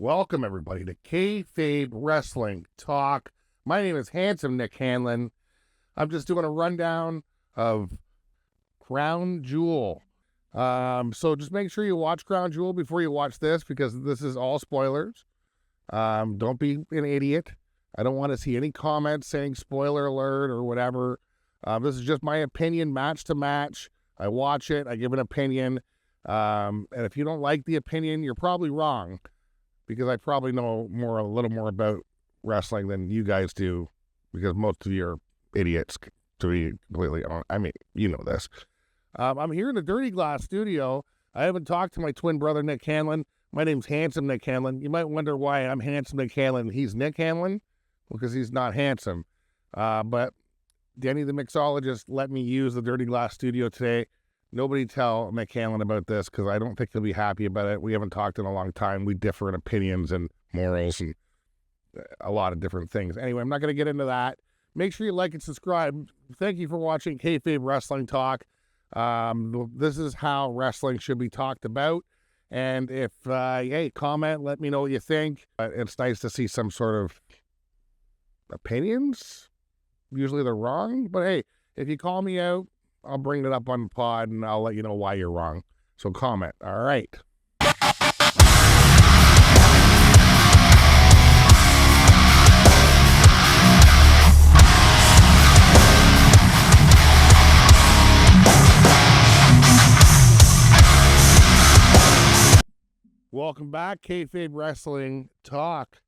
Welcome, everybody, to Kayfabe Wrestling Talk. My name is Handsome Nick Hanlon. I'm just doing a rundown of Crown Jewel. So just make sure you watch Crown Jewel before you watch this, because this is all spoilers. Don't be an idiot. I don't want to see any comments saying spoiler alert or whatever. This is just my opinion, match to match. I watch it, I give an opinion. And if you don't like the opinion, you're probably wrong, because I probably know a little more about wrestling than you guys do, because most of you are idiots, to be completely honest. I mean, you know this. I'm here in the Dirty Glass studio. I haven't talked to my twin brother, Nick Hanlon. My name's Handsome Nick Hanlon. You might wonder why I'm Handsome Nick Hanlon and he's Nick Hanlon. Well, because he's not handsome. But Denny the mixologist let me use the Dirty Glass studio today. Nobody tell Nick Hanlon about this, because I don't think he'll be happy about it. We haven't talked in a long time. We differ in opinions and morals and a lot of different things. Anyway, I'm not going to get into that. Make sure you like and subscribe. Thank you for watching Kayfabe Wrestling Talk. This is how wrestling should be talked about. And if, hey, comment, let me know what you think. It's nice to see some sort of opinions. Usually they're wrong. But hey, if you call me out, I'll bring it up on the pod and I'll let you know why you're wrong. So comment. All right. Welcome back, Kayfabe Wrestling Talk.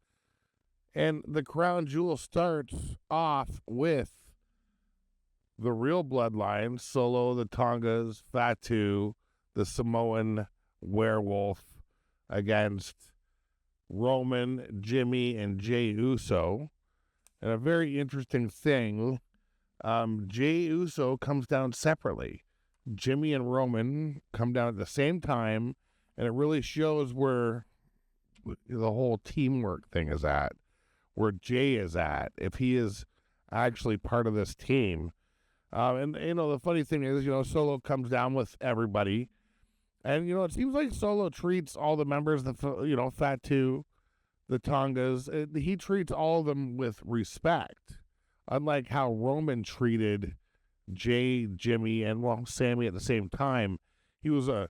And the Crown Jewel starts off with the real bloodline: Solo, the Tongas, Fatu, the Samoan Werewolf, against Roman, Jimmy, and Jey Uso. And a very interesting thing, Jey Uso comes down separately. Jimmy and Roman come down at the same time, and it really shows where the whole teamwork thing is at, where Jey is at, if he is actually part of this team. And, the funny thing is, Solo comes down with everybody. And, it seems like Solo treats all the members, Fatu, the Tongas, he treats all of them with respect. Unlike how Roman treated Jey, Jimmy, and, Sammy at the same time. He was a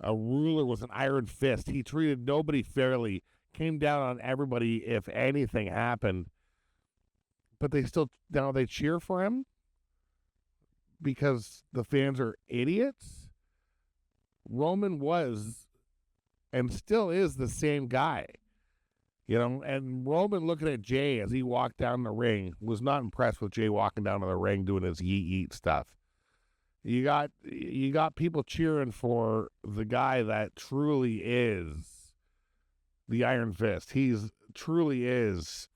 ruler with an iron fist. He treated nobody fairly, came down on everybody if anything happened. But they cheer for him because the fans are idiots. Roman was and still is the same guy, and Roman, looking at Jey as he walked down the ring, was not impressed with Jey walking down to the ring doing his yeet stuff. You got people cheering for the guy that truly is the Iron Fist. He's truly is,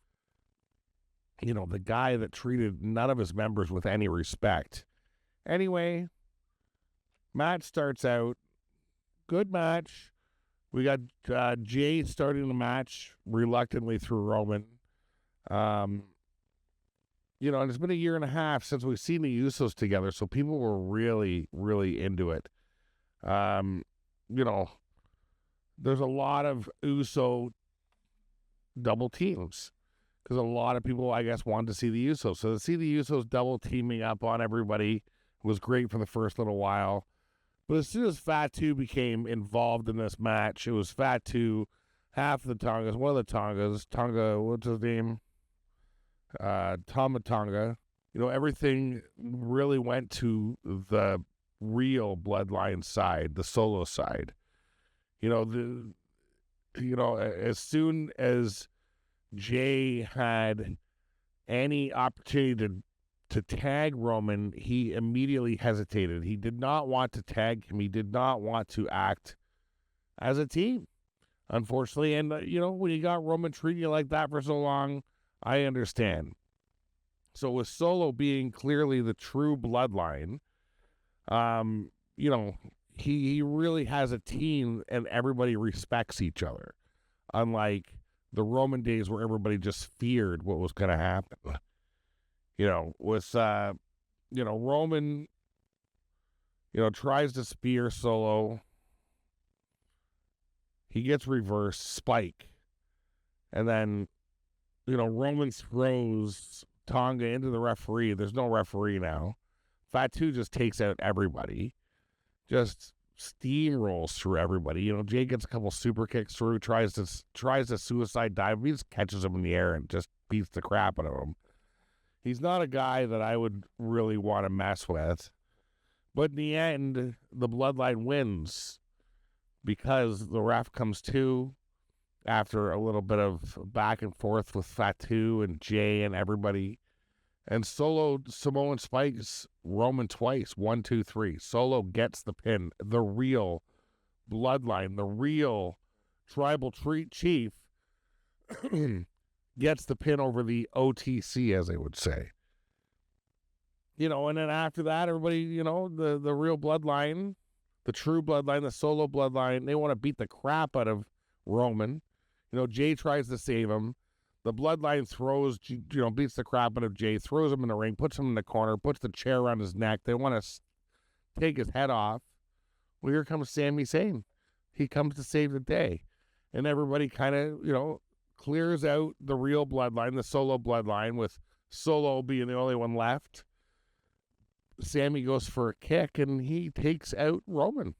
the guy that treated none of his members with any respect. Anyway, match starts out. Good match. We got Jey starting the match reluctantly through Roman. And it's been a year and a half since we've seen the Usos together, so people were really, really into it. There's a lot of Uso double teams, because a lot of people, I guess, wanted to see the Usos. So to see the Usos double teaming up on everybody was great for the first little while. But as soon as Fatu became involved in this match, it was Fatu, half the Tongas, one of the Tongas, what's his name? Tama Tonga. Everything really went to the real bloodline side, the Solo side. As soon as Jey had any opportunity to tag Roman, he immediately hesitated. He did not want to tag him. He did not want to act as a team, unfortunately. And, when you got Roman treating you like that for so long, I understand. So with Solo being clearly the true bloodline, he really has a team and everybody respects each other. Unlike the Roman days where everybody just feared what was going to happen. With Roman, tries to spear Solo. He gets reversed, spike. And then, Roman throws Tonga into the referee. There's no referee now. Fatu just takes out everybody. Just steamrolls through everybody. Jay gets a couple super kicks through, tries to suicide dive. He just catches him in the air and just beats the crap out of him. He's not a guy that I would really want to mess with. But in the end, the Bloodline wins because the ref comes to after a little bit of back and forth with Fatu and Jay and everybody. And Solo Samoan spikes Roman twice. 1, 2, 3. Solo gets the pin. The real Bloodline, the real tribal chief gets the pin over the OTC, as they would say. And then after that, everybody, the real Bloodline, the true Bloodline, the Solo Bloodline, they want to beat the crap out of Roman. Jay tries to save him. The Bloodline beats the crap out of Jay, throws him in the ring, puts him in the corner, puts the chair around his neck. They want to take his head off. Well, here comes Sami Zayn. He comes to save the day. And everybody kind of, clears out the real Bloodline, the Solo Bloodline, with Solo being the only one left. Sami goes for a kick, and he takes out Roman.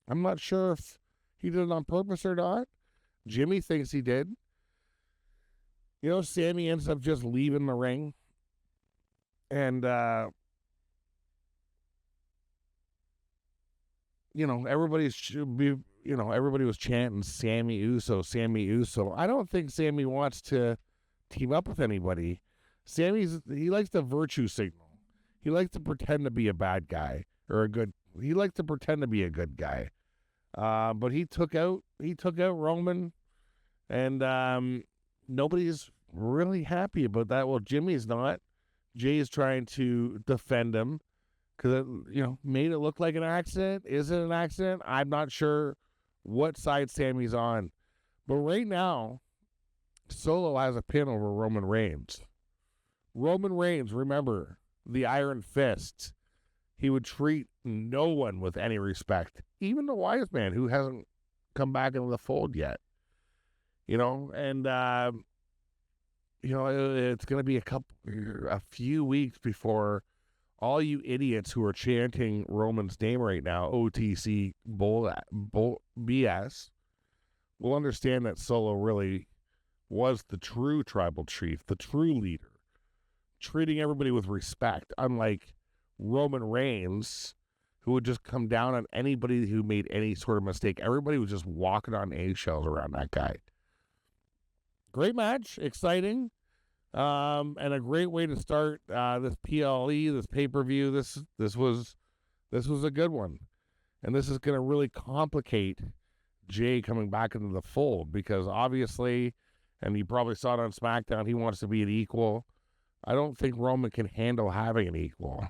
I'm not sure if he did it on purpose or not. Jimmy thinks he did. Sami ends up just leaving the ring. And, everybody was chanting Sami Uso, Sami Uso. I don't think Sami wants to team up with anybody. He likes the virtue signal. He likes to pretend to be a bad guy he likes to pretend to be a good guy. But he took out Roman, and nobody's really happy about that. Well, Jimmy's not. Jay's trying to defend him because it, made it look like an accident. Is it an accident? I'm not sure what side Sami's on. But right now, Solo has a pin over Roman Reigns. Roman Reigns, remember, the Iron Fist. He would treat no one with any respect, even the wise man who hasn't come back into the fold yet. And it's going to be a few weeks before all you idiots who are chanting Roman's name right now, OTC BS, will understand that Solo really was the true tribal chief, the true leader, treating everybody with respect, unlike Roman Reigns, who would just come down on anybody who made any sort of mistake. Everybody was just walking on eggshells around that guy. Great match, exciting, and a great way to start this PLE, this pay-per-view. This was a good one, and this is going to really complicate Jay coming back into the fold because obviously, and you probably saw it on SmackDown, he wants to be an equal. I don't think Roman can handle having an equal.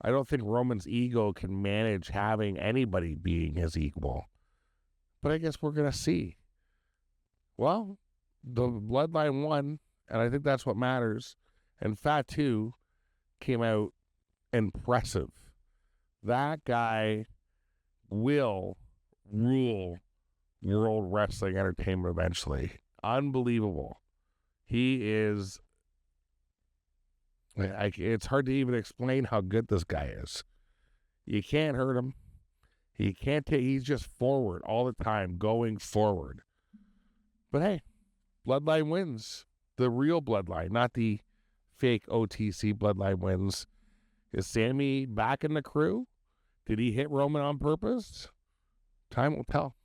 I don't think Roman's ego can manage having anybody being his equal. But I guess we're going to see. Well, the Bloodline won, and I think that's what matters. And Fatu came out impressive. That guy will rule World Wrestling Entertainment eventually. Unbelievable. He is... It's hard to even explain how good this guy is. You can't hurt him. He's just forward all the time, going forward. But hey, Bloodline wins. The real Bloodline, not the fake OTC Bloodline wins. Is Sami back in the crew? Did he hit Roman on purpose? Time will tell.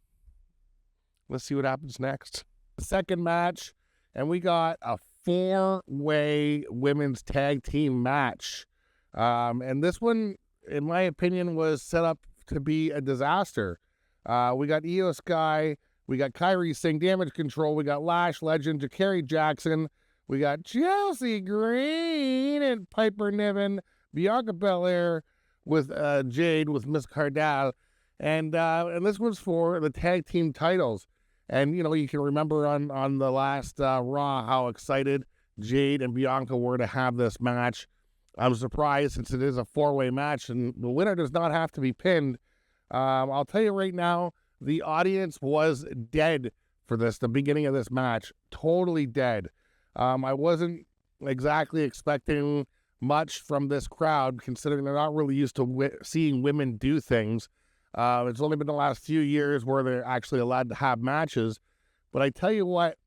Let's see what happens next. The second match, and we got a 4-way women's tag team match. And this one, in my opinion, was set up to be a disaster. We got Io Sky, we got Kairi Singh, Damage Control, we got Lash Legend, Jakari Jackson, we got Chelsea Green and Piper Niven, Bianca Belair with Jade with Miss Cardell. And this one's for the tag team titles. And, you can remember on the last Raw how excited Jade and Bianca were to have this match. I'm surprised since it is a 4-way match and the winner does not have to be pinned. I'll tell you right now, the audience was dead for this. The beginning of this match, totally dead. I wasn't exactly expecting much from this crowd, considering they're not really used to seeing women do things. It's only been the last few years where they're actually allowed to have matches. But I tell you what,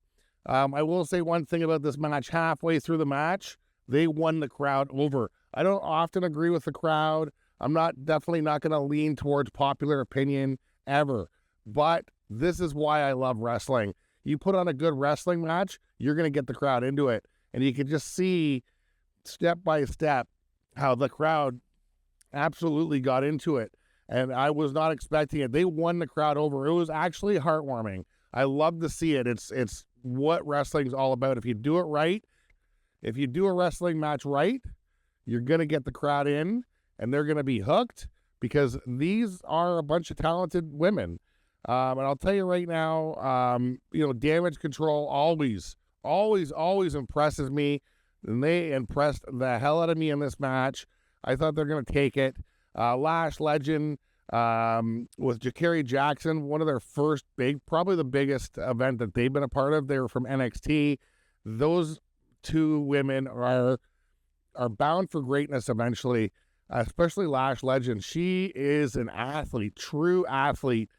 I will say one thing about this match. Halfway through the match, they won the crowd over. I don't often agree with the crowd. I'm definitely not going to lean towards popular opinion ever. But this is why I love wrestling. You put on a good wrestling match, you're going to get the crowd into it. And you can just see step by step how the crowd absolutely got into it. And I was not expecting it. They won the crowd over. It was actually heartwarming. I love to see it. It's what wrestling's all about. If you do it right, if you do a wrestling match right, you're going to get the crowd in, and they're going to be hooked because these are a bunch of talented women. And I'll tell you right now, Damage Control always impresses me, and they impressed the hell out of me in this match. I thought they're going to take it. Lash Legend with Jakari Jackson, one of their first probably the biggest event that they've been a part of. They were from NXT. Those two women are bound for greatness eventually, especially Lash Legend. She is an athlete, true athlete.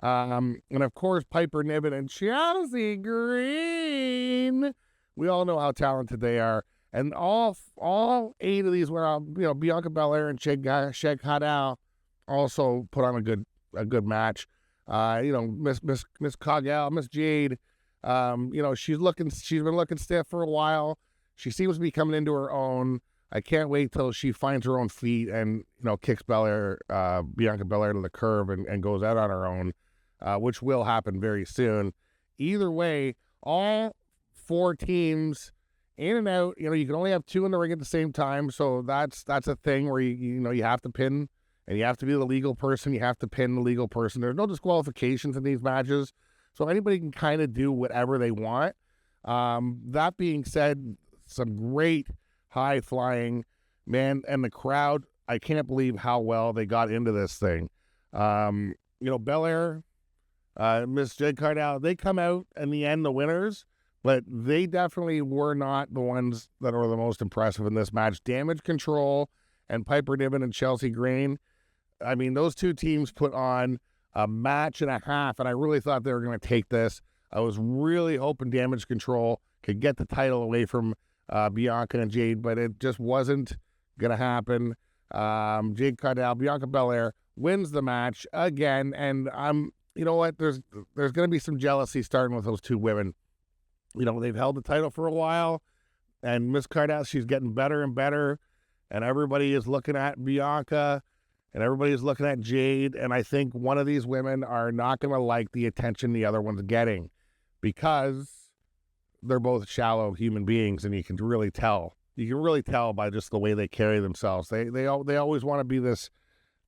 And of course, Piper Niven and Chelsea Green. We all know how talented they are. And all 8 of these were, Bianca Belair and Sheg Hadal also put on a good match. Miss Cogel, Miss Jade, she's been looking stiff for a while. She seems to be coming into her own. I can't wait till she finds her own feet and, kicks Bianca Belair to the curb and goes out on her own, which will happen very soon. Either way, all 4 teams in and out. You can only have 2 in the ring at the same time, so that's a thing where you have to pin, and you have to be the legal person. You have to pin the legal person. There's no disqualifications in these matches, so anybody can kind of do whatever they want. That being said, some great high flying, man, and the crowd. I can't believe how well they got into this thing. Belair, Miss Jade Cargill, they come out in the end the winners. But they definitely were not the ones that were the most impressive in this match. Damage Control and Piper Niven and Chelsea Green. I mean, those 2 teams put on a match and a half, and I really thought they were going to take this. I was really hoping Damage Control could get the title away from Bianca and Jade, but it just wasn't going to happen. Jade Cargill, Bianca Belair wins the match again, and you know what? There's going to be some jealousy starting with those 2 women. They've held the title for a while, and Miss Cargill, she's getting better and better, and everybody is looking at Bianca, and everybody is looking at Jade, and I think one of these women are not going to like the attention the other one's getting because they're both shallow human beings, and you can really tell. You can really tell by just the way they carry themselves. They always want to be this,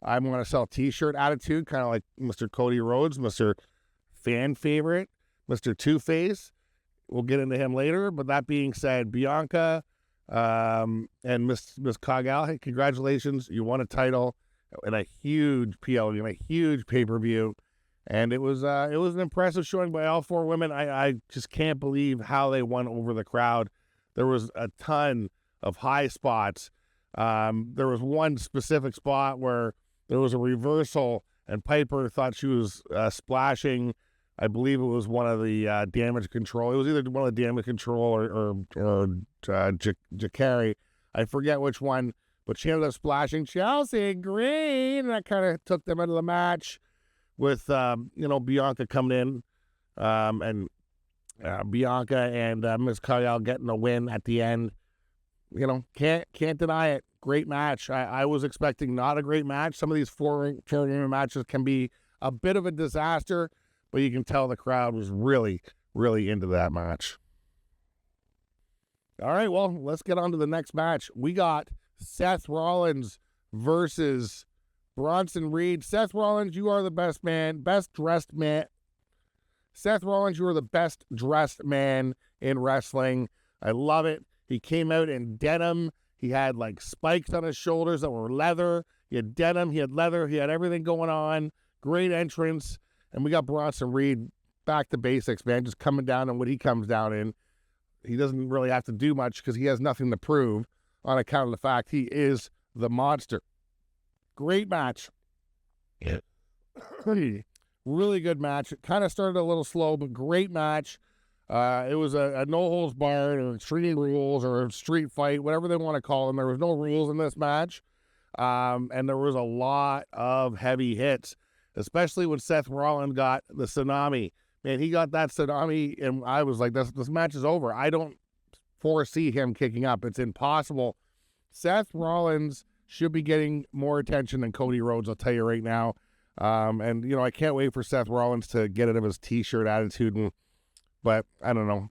I'm going to sell T-shirt attitude, kind of like Mr. Cody Rhodes, Mr. Fan Favorite, Mr. Two-Face. We'll get into him later, but that being said, Bianca and Miss Cogel, hey, congratulations. You won a title in a huge PLV, in a huge pay-per-view, and it was an impressive showing by all 4 women. I just can't believe how they won over the crowd. There was a ton of high spots. There was one specific spot where there was a reversal, and Piper thought she was splashing. I believe it was one of the Damage Control. It was either one of the Damage Control or Jakari. I forget which one, but she ended up splashing Chelsea Green, and that kind of took them into the match with, Bianca coming in, and Bianca and Miss Cargill getting a win at the end. Can't deny it. Great match. I was expecting not a great match. Some of these 4 matches can be a bit of a disaster, but you can tell the crowd was really, really into that match. All right, well, let's get on to the next match. We got Seth Rollins versus Bronson Reed. Seth Rollins, you are the best dressed man. Seth Rollins, you are the best dressed man in wrestling. I love it. He came out in denim. He had like spikes on his shoulders that were leather. He had denim. He had leather. He had everything going on. Great entrance. And we got Bronson Reed back to basics, man. Just coming down on what he comes down in. He doesn't really have to do much because he has nothing to prove on account of the fact he is the monster. Great match. Yeah. Really good match. It kind of started a little slow, but great match. It was a no-holds-barred or extreme rules or a street fight, whatever they want to call them. There was no rules in this match. And there was a lot of heavy hits, especially when Seth Rollins got the tsunami. Man, he got that tsunami, and I was like, this match is over. I don't foresee him kicking up. It's impossible. Seth Rollins should be getting more attention than Cody Rhodes, I'll tell you right now. And, I can't wait for Seth Rollins to get rid of his T-shirt attitude. But I don't know.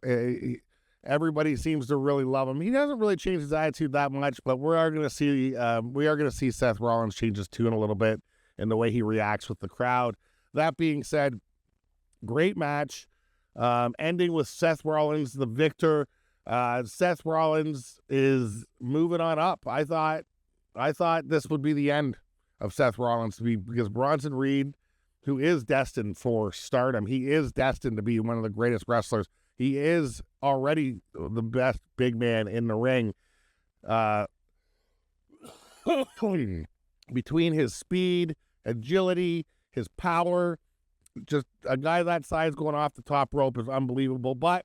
Everybody seems to really love him. He doesn't really change his attitude that much, but we are going to see Seth Rollins change his tune a little bit in the way he reacts with the crowd. That being said, great match. Ending with Seth Rollins, the victor. Seth Rollins is moving on up. I thought this would be the end of Seth Rollins because Bronson Reed, who is destined for stardom, he is destined to be one of the greatest wrestlers. He is already the best big man in the ring. Between his speed, agility, his power, just a guy that size going off the top rope is unbelievable. But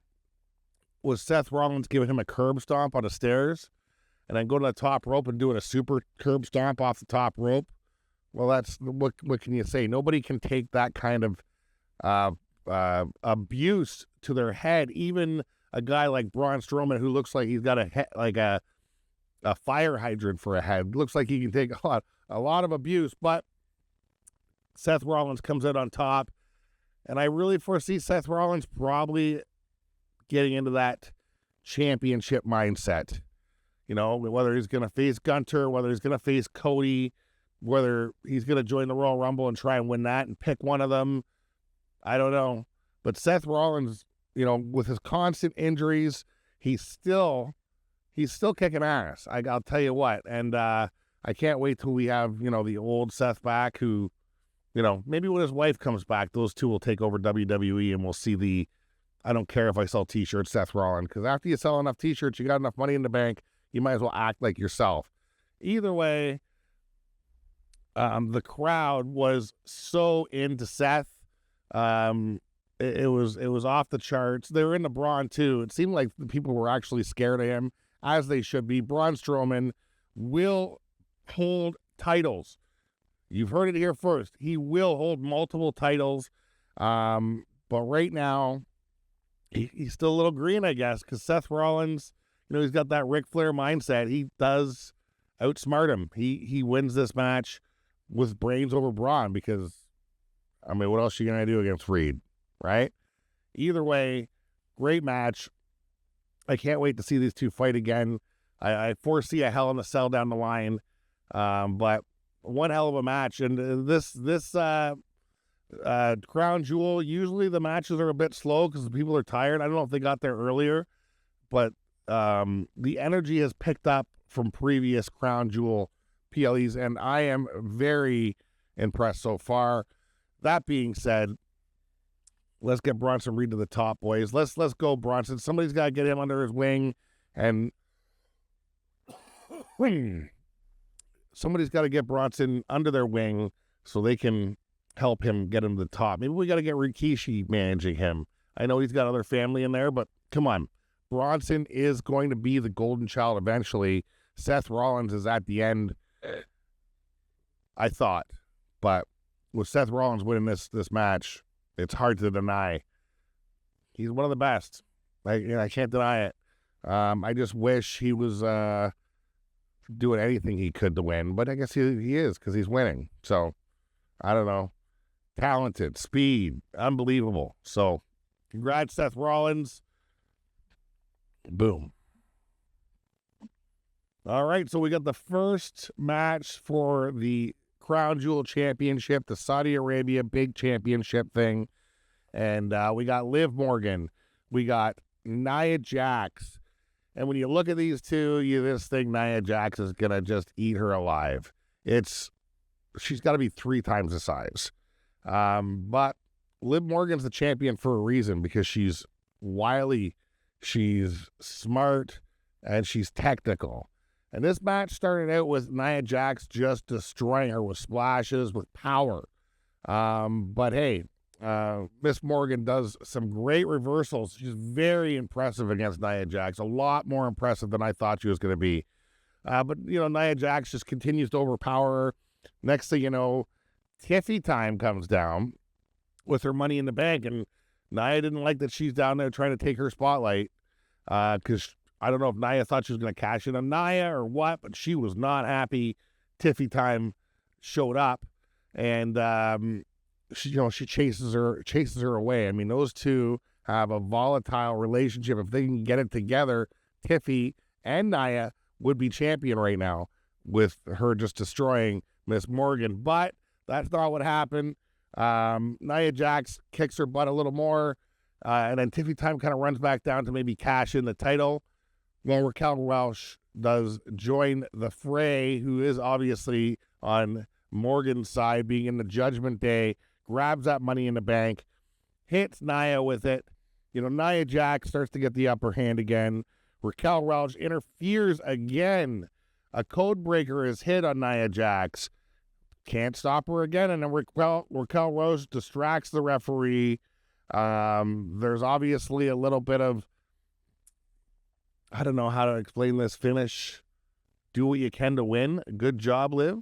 was Seth Rollins giving him a curb stomp on the stairs and then going to the top rope and doing a super curb stomp off the top rope? Well, that's what can you say? Nobody can take that kind of abuse to their head. Even a guy like Braun Strowman, who looks like he's got a fire hydrant for a head, looks like he can take a lot of abuse. But Seth Rollins comes out on top, and I really foresee Seth Rollins probably getting into that championship mindset. Whether he's going to face Gunter, whether he's going to face Cody, whether he's going to join the Royal Rumble and try and win that and pick one of them, I don't know. But Seth Rollins, with his constant injuries, he's still kicking ass. I'll tell you what. And I can't wait till we have, the old Seth back who, maybe when his wife comes back, those two will take over WWE and we'll see I don't care if I sell T-shirts, Seth Rollins. Because after you sell enough T-shirts, you got enough money in the bank, you might as well act like yourself. Either way, the crowd was so into Seth. It was off the charts. They were into Braun too. It seemed like the people were actually scared of him, as they should be. Braun Strowman will hold titles. You've heard it here first. He will hold multiple titles. But right now, he's still a little green, I guess, because Seth Rollins, he's got that Ric Flair mindset. He does outsmart him. He wins this match with brains over brawn because, what else are you going to do against Reed, right? Either way, great match. I can't wait to see these two fight again. I foresee a Hell in a Cell down the line, but one hell of a match. And this Crown Jewel, usually the matches are a bit slow because people are tired. I don't know if they got there earlier, but the energy has picked up from previous Crown Jewel PLEs, and I am very impressed so far. That being said, let's get Bronson Reed to the top, boys. Let's go, Bronson. Somebody's got to get him under his wing, and somebody's got to get Bronson under their wing so they can help him get him to the top. Maybe we got to get Rikishi managing him. I know he's got other family in there, but come on. Bronson is going to be the golden child eventually. Seth Rollins is at the end, I thought. But with Seth Rollins winning this match, it's hard to deny. He's one of the best. I can't deny it. I just wish he was doing anything he could to win, but I guess he is because he's winning. So, I don't know. Talented, speed, unbelievable. So, congrats, Seth Rollins. Boom. All right, so we got the first match for the Crown Jewel Championship, the Saudi Arabia big championship thing. And we got Liv Morgan. We got Nia Jax. And when you look at these two, you just think Nia Jax is going to just eat her alive. She's got to be 3 times the size. But Liv Morgan's the champion for a reason, because she's wily, she's smart, and she's technical. And this match started out with Nia Jax just destroying her with splashes, with power. But hey, Miss Morgan does some great reversals. She's very impressive against Nia Jax, a lot more impressive than I thought she was going to be. But, Nia Jax just continues to overpower her. Next thing you know, Tiffy time comes down with her Money in the Bank, and Nia didn't like that she's down there trying to take her spotlight, because I don't know if Nia thought she was going to cash in on Nia or what, but she was not happy. Tiffy time showed up, and she chases her away. I mean, those two have a volatile relationship. If they can get it together, Tiffy and Nia would be champion right now, with her just destroying Miss Morgan. But that's not what happened. Nia Jax kicks her butt a little more, and then Tiffy time kind of runs back down to maybe cash in the title. Well, Raquel Welch does join the fray, who is obviously on Morgan's side, being in the Judgment Day, grabs that Money in the Bank, hits Nia with it. Nia Jax starts to get the upper hand again. Raquel Welch interferes again. A code breaker is hit on Nia Jax. Can't stop her again, and then Raquel Welch distracts the referee. There's obviously a little bit of, I don't know how to explain this finish. Do what you can to win. Good job, Liv,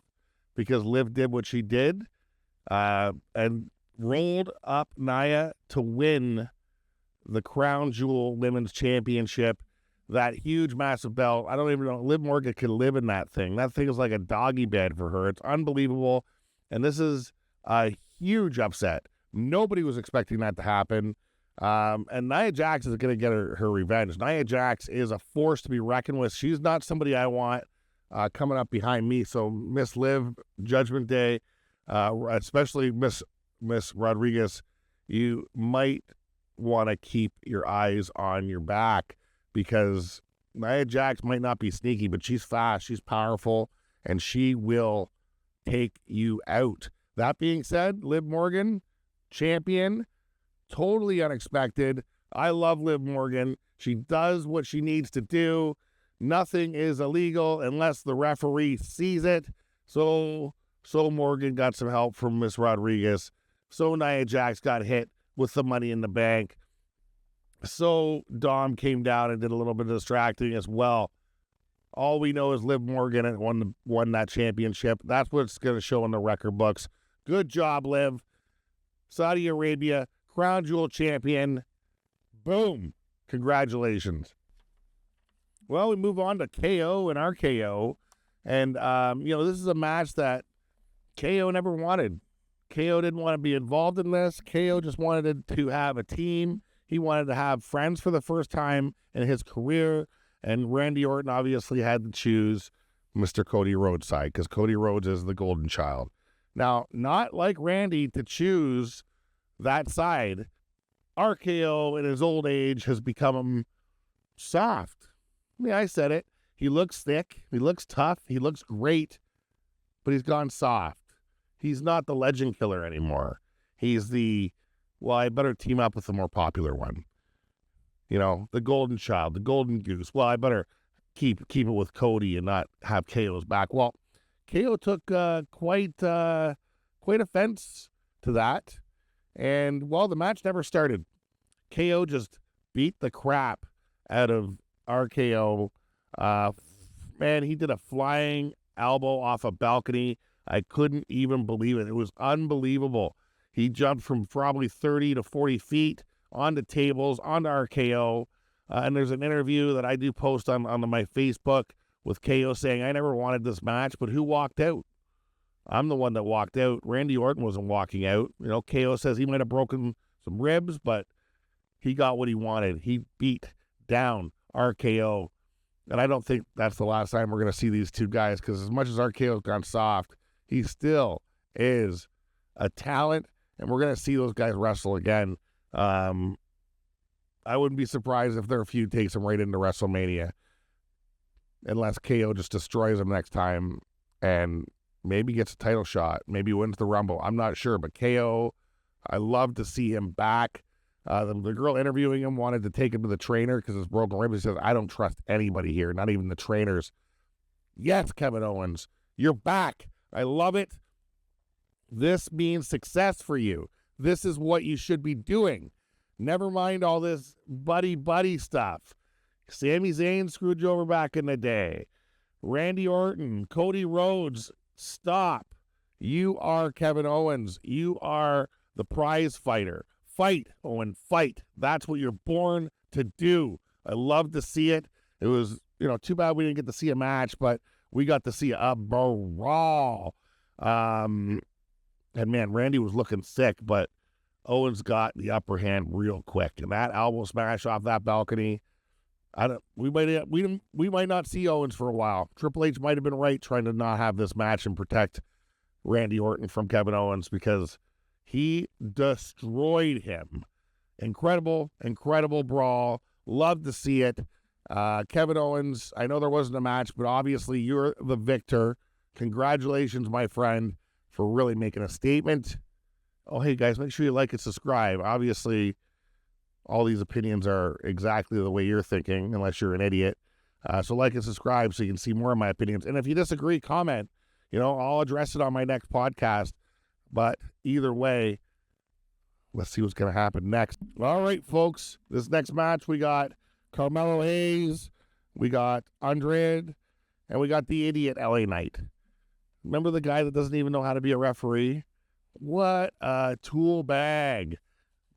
because Liv did what she did, and rolled up Nia to win the Crown Jewel Women's Championship. That huge, massive belt. I don't even know. Liv Morgan could live in that thing. That thing is like a doggy bed for her. It's unbelievable. And this is a huge upset. Nobody was expecting that to happen. And Nia Jax is going to get her revenge. Nia Jax is a force to be reckoned with. She's not somebody I want coming up behind me. So Miss Liv, Judgment Day, especially Miss Rodriguez, you might want to keep your eyes on your back, because Nia Jax might not be sneaky, but she's fast, she's powerful, and she will take you out. That being said, Liv Morgan, champion, totally unexpected. I love Liv Morgan. She does what she needs to do. Nothing is illegal unless the referee sees it. So Morgan got some help from Miss Rodriguez. So Nia Jax got hit with the Money in the Bank. So Dom came down and did a little bit of distracting as well. All we know is Liv Morgan won that championship. That's what's going to show in the record books. Good job, Liv. Saudi Arabia, Crown Jewel champion. Boom. Congratulations. Well, we move on to KO and RKO. And, this is a match that KO never wanted. KO didn't want to be involved in this. KO just wanted to have a team. He wanted to have friends for the first time in his career, and Randy Orton obviously had to choose Mr. Cody Rhodes' side, because Cody Rhodes is the golden child. Now, not like Randy to choose that side, RKO in his old age has become soft. I said it. He looks thick. He looks tough. He looks great, but he's gone soft. He's not the legend killer anymore. He's I better team up with the more popular one. The golden child, the golden goose. Well, I better keep it with Cody and not have KO's back. Well, KO took quite offense to that. And, the match never started. KO just beat the crap out of RKO. Man, he did a flying elbow off a balcony. I couldn't even believe it. It was unbelievable. He jumped from probably 30 to 40 feet onto tables, onto RKO. And there's an interview that I do post on my Facebook with KO saying, I never wanted this match, but who walked out? I'm the one that walked out. Randy Orton wasn't walking out. KO says he might have broken some ribs, but he got what he wanted. He beat down RKO. And I don't think that's the last time we're going to see these two guys, because as much as RKO's gone soft, he still is a talent. And we're going to see those guys wrestle again. I wouldn't be surprised if their feud takes them right into WrestleMania. Unless KO just destroys them next time and maybe gets a title shot. Maybe wins the Rumble. I'm not sure. But KO, I love to see him back. The girl interviewing him wanted to take him to the trainer because his broken rib. He says, I don't trust anybody here, not even the trainers. Yes, Kevin Owens, you're back. I love it. This means success for you. This is what you should be doing. Never mind all this buddy stuff. Sami Zayn screwed you over back in the day. Randy Orton, Cody Rhodes, stop. You are Kevin Owens. You are the prize fighter. Fight, Owen, fight. That's what you're born to do. I love to see it. It was, too bad we didn't get to see a match, but we got to see a brawl. And man, Randy was looking sick, but Owens got the upper hand real quick. And that elbow smash off that balcony, we might not see Owens for a while. Triple H might have been right trying to not have this match and protect Randy Orton from Kevin Owens because he destroyed him. Incredible brawl. Love to see it. Kevin Owens, I know there wasn't a match, but obviously you're the victor. Congratulations, my friend, for really making a statement. Oh, hey, guys, make sure you like and subscribe. Obviously, all these opinions are exactly the way you're thinking, unless you're an idiot. So like and subscribe so you can see more of my opinions. And if you disagree, comment. I'll address it on my next podcast. But either way, let's see what's going to happen next. All right, folks. This next match, we got Carmelo Hayes, we got Andrade, and we got the idiot LA Knight. Remember the guy that doesn't even know how to be a referee? What a tool bag.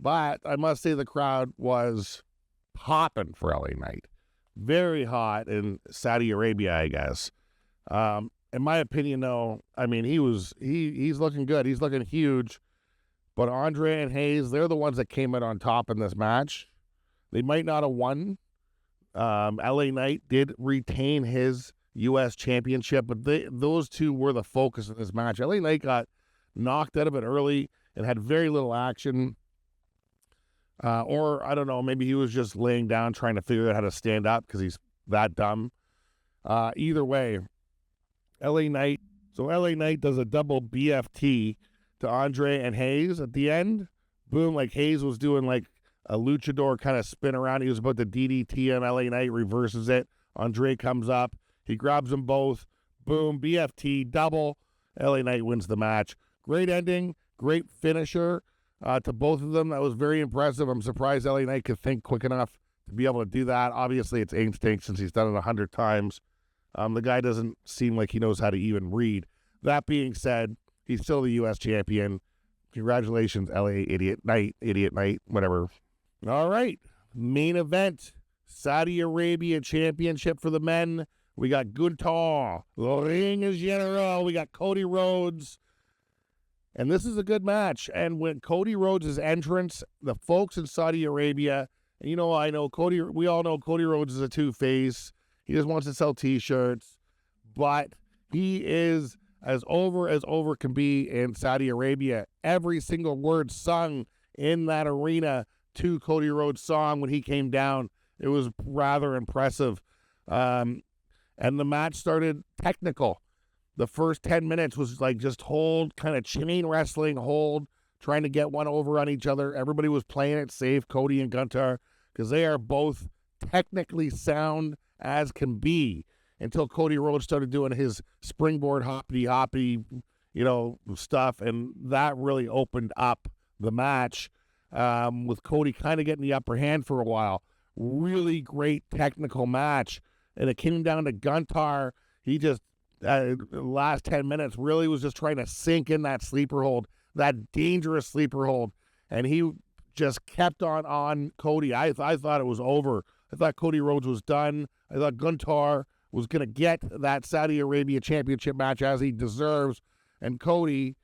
But I must say the crowd was popping for LA Knight. Very hot in Saudi Arabia, I guess. In my opinion, though, I mean, he's looking good. He's looking huge. But Andre and Hayes, they're the ones that came out on top in this match. They might not have won. LA Knight did retain his U.S. championship, but those two were the focus of this match. LA Knight got knocked out of it early and had very little action. Or, I don't know, maybe he was just laying down trying to figure out how to stand up because he's that dumb. Either way, LA Knight does a double BFT to Andre and Hayes at the end. Boom, like Hayes was doing like a luchador kind of spin around. He was about to DDT him. LA Knight reverses it. Andre comes up. He grabs them both. Boom, BFT, double. LA Knight wins the match. Great ending, great finisher to both of them. That was very impressive. I'm surprised LA Knight could think quick enough to be able to do that. Obviously, it's instinct since he's done it 100 times. The guy doesn't seem like he knows how to even read. That being said, he's still the U.S. champion. Congratulations, LA Idiot Knight, whatever. All right, main event, Saudi Arabia Championship for the men. We got Gunther, the ring is general. We got Cody Rhodes. And this is a good match. And when Cody Rhodes' entrance, the folks in Saudi Arabia, and we all know Cody Rhodes is a two-face. He just wants to sell T-shirts. But he is as over can be in Saudi Arabia. Every single word sung in that arena to Cody Rhodes' song when he came down. It was rather impressive. And the match started technical. The first 10 minutes was like just hold, kind of chain wrestling, hold, trying to get one over on each other. Everybody was playing it safe, Cody and Gunther, because they are both technically sound as can be until Cody Rhodes started doing his springboard hoppy, stuff. And that really opened up the match with Cody kind of getting the upper hand for a while. Really great technical match. And it came down to Gunther. He just, the last 10 minutes, really was just trying to sink in that sleeper hold, that dangerous sleeper hold. And he just kept on Cody. I thought it was over. I thought Cody Rhodes was done. I thought Gunther was going to get that Saudi Arabia championship match as he deserves. And Cody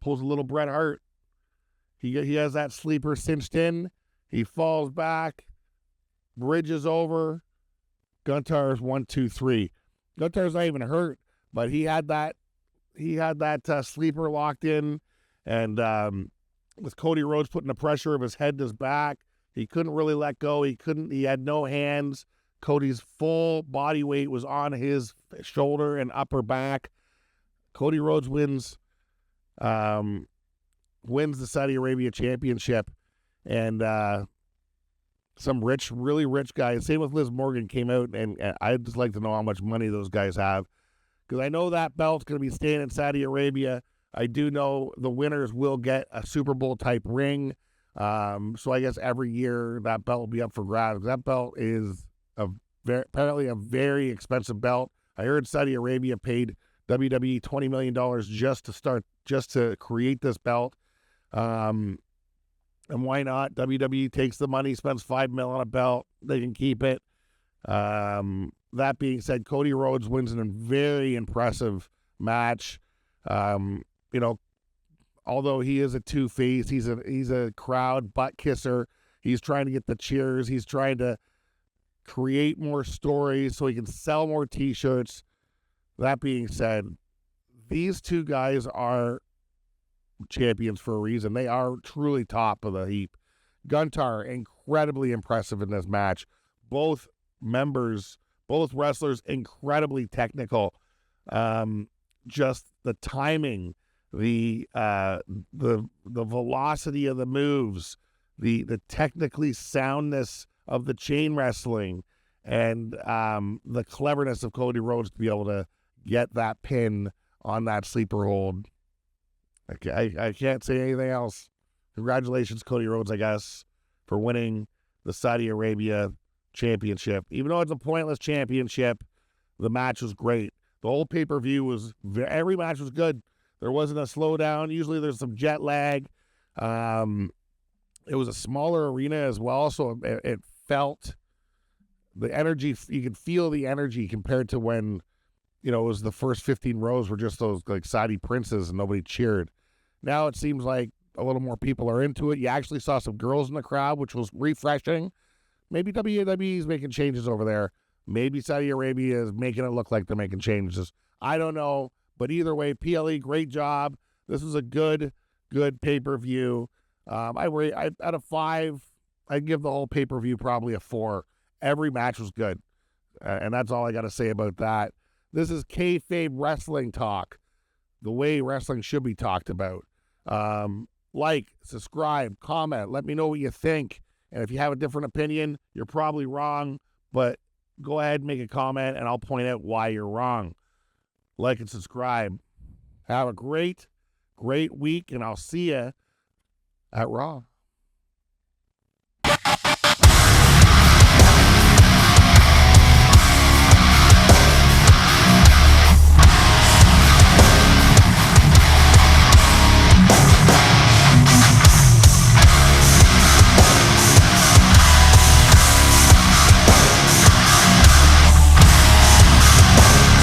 pulls a little Bret Hart. He has that sleeper cinched in. He falls back. Bridge is over. Gunther's 1, 2, 3. Gunther's not even hurt, but he had that sleeper locked in. And with Cody Rhodes putting the pressure of his head to his back, he couldn't really let go. He had no hands. Cody's full body weight was on his shoulder and upper back. Cody Rhodes wins. wins the Saudi Arabia championship, and some rich, really rich guys. Same with Liz Morgan came out, and I'd just like to know how much money those guys have, because I know that belt's going to be staying in Saudi Arabia. I do know the winners will get a Super Bowl type ring. So I guess every year that belt will be up for grabs. That belt is apparently a very expensive belt. I heard Saudi Arabia paid WWE $20 million just to create this belt. And why not? WWE takes the money, spends $5 million on a belt. They can keep it. That being said, Cody Rhodes wins in a very impressive match. Although he is a two-face, he's a crowd butt kisser. He's trying to get the cheers. He's trying to create more stories so he can sell more T-shirts. That being said, these two guys are champions for a reason. They are truly top of the heap. Guntar, incredibly impressive in this match. Both wrestlers, incredibly technical. Just the timing, the velocity of the moves, the technically soundness of the chain wrestling, and the cleverness of Cody Rhodes to be able to get that pin on that sleeper hold. I can't say anything else. Congratulations, Cody Rhodes, I guess, for winning the Saudi Arabia championship. Even though it's a pointless championship, the match was great. The whole pay-per-view every match was good. There wasn't a slowdown. Usually there's some jet lag. It was a smaller arena as well, so it felt the energy. You could feel the energy compared to when, it was the first 15 rows were just those like Saudi princes and nobody cheered. Now it seems like a little more people are into it. You actually saw some girls in the crowd, which was refreshing. Maybe WWE is making changes over there. Maybe Saudi Arabia is making it look like they're making changes. I don't know. But either way, PLE, great job. This was a good pay-per-view. Out of 5, I'd give the whole pay-per-view probably a 4. Every match was good. And that's all I got to say about that. This is kayfabe wrestling talk, the way wrestling should be talked about. Like, subscribe, comment, let me know what you think. And if you have a different opinion, you're probably wrong, but go ahead and make a comment, and I'll point out why you're wrong. Like and subscribe. Have a great week, and I'll see you at Raw.